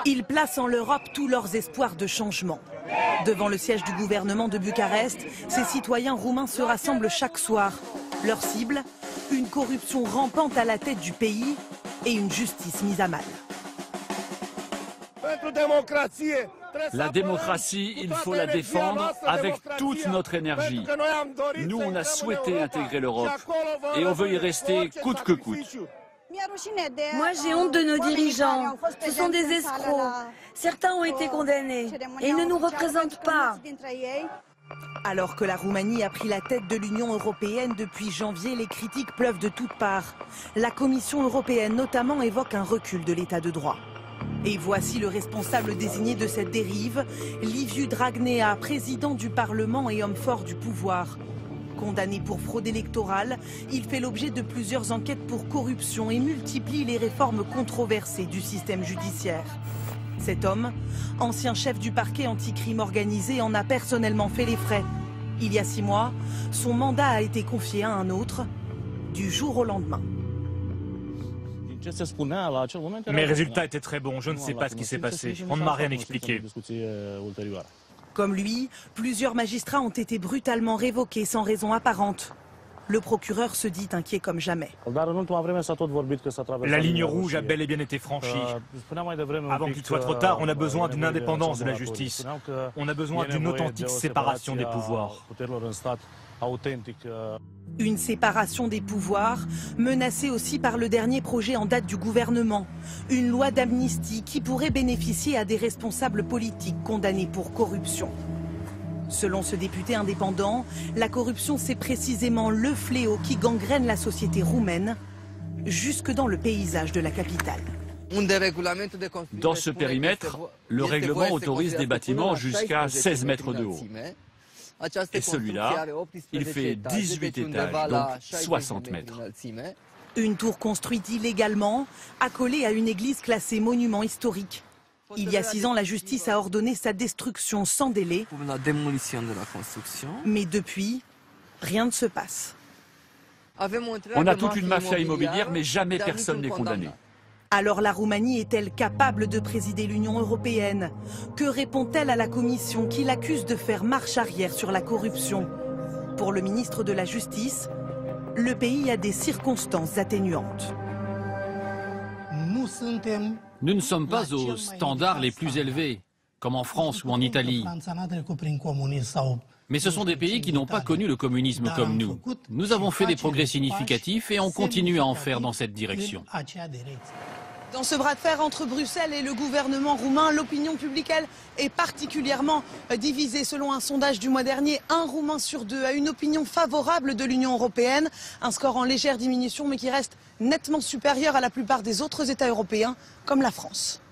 Ils placent en l'Europe tous leurs espoirs de changement. Devant le siège du gouvernement de Bucarest, ces citoyens roumains se rassemblent chaque soir. Leur cible, une corruption rampante à la tête du pays et une justice mise à mal. La démocratie, il faut la défendre avec toute notre énergie. Nous, on a souhaité intégrer l'Europe et on veut y rester coûte que coûte. Moi, j'ai honte de nos dirigeants. Ce sont des escrocs. Certains ont été condamnés et ils ne nous représentent pas. Alors que la Roumanie a pris la tête de l'Union européenne depuis janvier, les critiques pleuvent de toutes parts. La Commission européenne notamment évoque un recul de l'état de droit. Et voici le responsable désigné de cette dérive, Liviu Dragnea, président du Parlement et homme fort du pouvoir. Condamné pour fraude électorale, il fait l'objet de plusieurs enquêtes pour corruption et multiplie les réformes controversées du système judiciaire. Cet homme, ancien chef du parquet anti-crime organisé, en a personnellement fait les frais. Il y a 6 mois, son mandat a été confié à un autre, du jour au lendemain. Mes résultats étaient très bons, je ne sais pas ce qui s'est passé, on ne m'a rien expliqué. Comme lui, plusieurs magistrats ont été brutalement révoqués sans raison apparente. Le procureur se dit inquiet comme jamais. La ligne rouge a bel et bien été franchie. Avant qu'il soit trop tard, on a besoin d'une indépendance de la justice. On a besoin d'une authentique séparation des pouvoirs. Une séparation des pouvoirs, menacée aussi par le dernier projet en date du gouvernement. Une loi d'amnistie qui pourrait bénéficier à des responsables politiques condamnés pour corruption. Selon ce député indépendant, la corruption c'est précisément le fléau qui gangrène la société roumaine, jusque dans le paysage de la capitale. Dans ce périmètre, le règlement autorise des bâtiments jusqu'à 16 mètres de haut. Et celui-là, il fait 18 étages, donc 60 mètres. Une tour construite illégalement, accolée à une église classée monument historique. Il y a 6 ans, la justice a ordonné sa destruction sans délai. Mais depuis, rien ne se passe. On a toute une mafia immobilière, mais jamais personne n'est condamné. Alors la Roumanie est-elle capable de présider l'Union européenne? Que répond-elle à la Commission qui l'accuse de faire marche arrière sur la corruption? Pour le ministre de la Justice, le pays a des circonstances atténuantes. Nous ne sommes pas aux standards les plus élevés, comme en France ou en Italie. Mais ce sont des pays qui n'ont pas connu le communisme comme nous. Nous avons fait des progrès significatifs et on continue à en faire dans cette direction. Dans ce bras de fer entre Bruxelles et le gouvernement roumain, l'opinion publique, elle, est particulièrement divisée. Selon un sondage du mois dernier, 1 Roumain sur 2 a une opinion favorable de l'Union européenne. Un score en légère diminution, mais qui reste nettement supérieur à la plupart des autres États européens, comme la France.